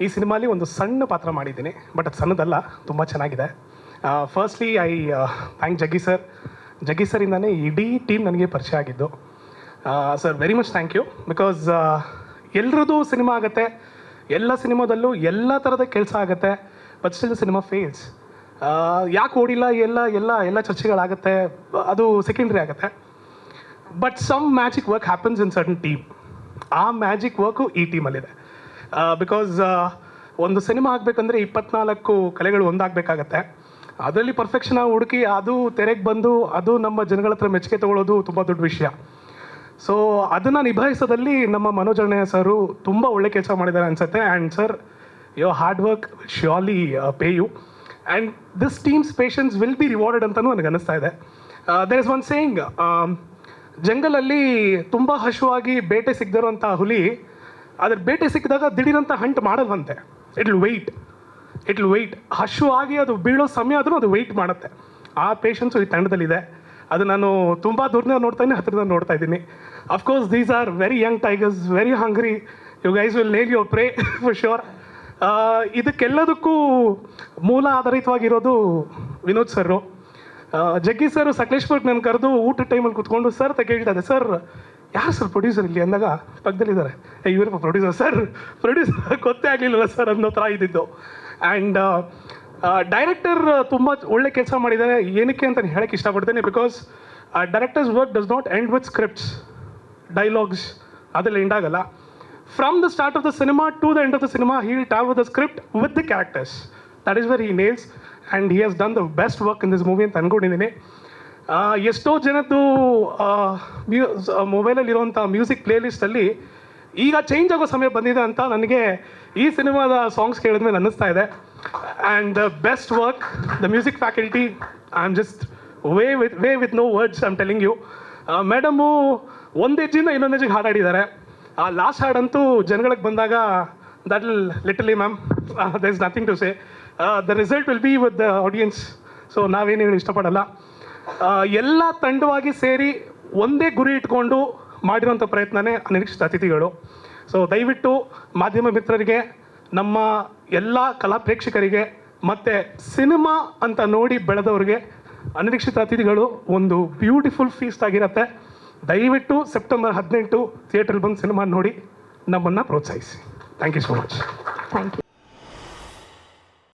ಈ ಸಿನಿಮಾಲಿ ಒಂದು ಸಣ್ಣ ಪಾತ್ರ ಮಾಡಿದ್ದೀನಿ, ಬಟ್ ಅದು ಸಣ್ಣದಲ್ಲ, ತುಂಬ ಚೆನ್ನಾಗಿದೆ. ಫಸ್ಟ್ಲಿ ಐ ಥ್ಯಾಂಕ್ ಜಗ್ಗಿ ಸರಿಂದನೇ ಇಡೀ ಟೀಮ್ ನನಗೆ ಪರಿಚಯ ಆಗಿದ್ದು. Sir very much thank you. Because ಎಲ್ರದ್ದು ಸಿನಿಮಾ ಆಗುತ್ತೆ, ಎಲ್ಲ ಸಿನಿಮಾದಲ್ಲೂ ಎಲ್ಲ ಥರದ ಕೆಲಸ ಆಗುತ್ತೆ, ಬಟ್ ಸ್ಟಿಲ್ ಸಿನಿಮಾ ಫೇಲ್ಸ್. ಯಾಕೆ ಓಡಿಲ್ಲ ಎಲ್ಲ ಚರ್ಚೆಗಳಾಗುತ್ತೆ, ಅದು ಸೆಕೆಂಡ್ರಿ ಆಗುತ್ತೆ. But some magic work happens in certain team. ಆ ಮ್ಯಾಜಿಕ್ ವರ್ಕು ಈ ಟೀಮಲ್ಲಿದೆ. ಬಿಕಾಸ್ ಒಂದು ಸಿನಿಮಾ ಆಗಬೇಕಂದ್ರೆ 24 ಕಲೆಗಳು ಒಂದಾಗಬೇಕಾಗತ್ತೆ. ಅದರಲ್ಲಿ ಪರ್ಫೆಕ್ಷನ್ ಹುಡುಕಿ ಅದು ತೆರೆಗೆ ಬಂದು ಅದು ನಮ್ಮ ಜನಗಳ ಹತ್ರ ಮೆಚ್ಚುಗೆ ತೊಗೊಳ್ಳೋದು ತುಂಬ ದೊಡ್ಡ ವಿಷಯ. ಸೊ ಅದನ್ನು ನಿಭಾಯಿಸೋದಲ್ಲಿ ನಮ್ಮ ಮನೋಜ್ ಅಣ್ಣಯ್ಯ ಸರು ತುಂಬ ಒಳ್ಳೆ ಕೆಲಸ ಮಾಡಿದ್ದಾರೆ ಅನಿಸುತ್ತೆ. And sir, your hard work surely pay you, and this team's patience will be rewarded ಅಂತಲೂ ನನಗೆ ಅನ್ನಿಸ್ತಾ ಇದೆ. ದೇರ್ ಇಸ್ ಒನ್ ಸೇಯಿಂಗ್, ಜಂಗಲಲ್ಲಿ ತುಂಬ ಹಶುವಾಗಿ ಬೇಟೆ ಸಿಗದಿರೋಂಥ ಹುಲಿ ಅದ್ರ ಬೇಟೆ ಸಿಕ್ಕಿದಾಗ ದಿಢೀರಂತ ಹಂಟ್ ಮಾಡಲ್ವಂತೆ. ಇಟ್ ವಿಲ್ ವೆಯ್ಟ್ ಹಶು ಆಗಿ ಅದು ಬೀಳೋ ಸಮಯ ಆದರೂ ಅದು ವೆಯ್ಟ್ ಮಾಡುತ್ತೆ. ಆ ಪೇಷನ್ಸು ಈ ತಂಡದಲ್ಲಿದೆ. ಅದು ನಾನು ತುಂಬ ದೂರದಿಂದ ನೋಡ್ತಾ ಇದ್ದೀನಿ, ಹತ್ತಿರದಿಂದ ನೋಡ್ತಾ ಇದ್ದೀನಿ. Of course these are very young tigers, very hungry. You guys will nail your prey for sure. ಇದಕ್ಕೆಲ್ಲದಕ್ಕೂ ಮೂಲ ಆಧಾರಿತವಾಗಿರೋದು ವಿನೋದ್ ಸರ್. ಜಗ್ಗಿ ಸರ್ ಸಕಲೇಶ್ಪುರಕ್ಕೆ ನನ್ನ ಕರೆದು ಊಟದ ಟೈಮಲ್ಲಿ ಕೂತ್ಕೊಂಡು ಸರ್ ಅಂತ ಕೇಳ್ತಾ ಇದೆ, ಸರ್ ಯಾರು ಸರ್ ಪ್ರೊಡ್ಯೂಸರ್ ಇಲ್ಲಿ ಅಂದಾಗ ಪಕ್ಕದಲ್ಲಿದ್ದಾರೆ, ಇವರಪ್ಪ ಪ್ರೊಡ್ಯೂಸರ್ ಗೊತ್ತೇ ಆಗಲಿಲ್ಲ ಸರ್ ಅನ್ನೋ ಥರ ಇದ್ದಿದ್ದು. ಆ್ಯಂಡ್ ಡೈರೆಕ್ಟರ್ ತುಂಬ ಒಳ್ಳೆ ಕೆಲಸ ಮಾಡಿದ್ದಾರೆ. ಏನಕ್ಕೆ ಅಂತ ಹೇಳಕ್ಕೆ ಇಷ್ಟಪಡ್ತೇನೆ, because directors work does not end with scripts, dialogues ಅದೆಲ್ಲ ಎಂಡ್ ಆಗಲ್ಲ. From the start of the cinema to the end of the cinema he will travel with the script with the characters. That is where he nails and he has done the best work in this movie ಅಂತ ಅಂದ್ಕೊಂಡಿದ್ದೀನಿ. ಎಷ್ಟೋ ಜನದ್ದು ಮೊಬೈಲಲ್ಲಿರುವಂಥ music ಪ್ಲೇಲಿಸ್ಟಲ್ಲಿ ಈಗ change ಆಗೋ ಸಮಯ ಬಂದಿದೆ ಅಂತ ನನಗೆ ಈ ಸಿನಿಮಾದ ಸಾಂಗ್ಸ್ ಕೇಳಿದ್ಮೇಲೆ ಅನ್ನಿಸ್ತಾ ಇದೆ. And the best work, the music faculty, I am just way with no words, I am telling you. Madam ಒಂದು ಹೆಜ್ಜೆಯಿಂದ ಇನ್ನೊಂದು ಹೆಜ್ಜೆಗೆ ಹಾಡಾಡಿದ್ದಾರೆ. ಆ ಲಾಸ್ಟ್ ಹಾಡಂತೂ ಜನಗಳಿಗೆ ಬಂದಾಗ that will literally ma'am there is nothing to say. The result will be with the audience. So ನಾವೇನು ಹೇಳಿ ಇಷ್ಟಪಡಲ್ಲ. ಎಲ್ಲ ತಂಡವಾಗಿ ಸೇರಿ ಒಂದೇ ಗುರಿ ಇಟ್ಕೊಂಡು ಮಾಡಿರೋಂಥ ಪ್ರಯತ್ನನೇ ಅನಿರೀಕ್ಷಿತ ಅತಿಥಿಗಳು. ಸೊ ದಯವಿಟ್ಟು ಮಾಧ್ಯಮ ಮಿತ್ರರಿಗೆ, ನಮ್ಮ ಎಲ್ಲ ಕಲಾ ಪ್ರೇಕ್ಷಕರಿಗೆ ಮತ್ತು ಸಿನಿಮಾ ಅಂತ ನೋಡಿ ಬೆಳೆದವ್ರಿಗೆ ಅನಿರೀಕ್ಷಿತ ಅತಿಥಿಗಳು ಒಂದು ಬ್ಯೂಟಿಫುಲ್ ಫೀಸ್ಟ್ ಆಗಿರುತ್ತೆ. ದಯವಿಟ್ಟು ಸೆಪ್ಟೆಂಬರ್ 18 ಥಿಯೇಟ್ರಲ್ಲಿ ಬಂದು ಸಿನಿಮಾ ನೋಡಿ ನಮ್ಮನ್ನು ಪ್ರೋತ್ಸಾಹಿಸಿ. Thank you so much. Thank you.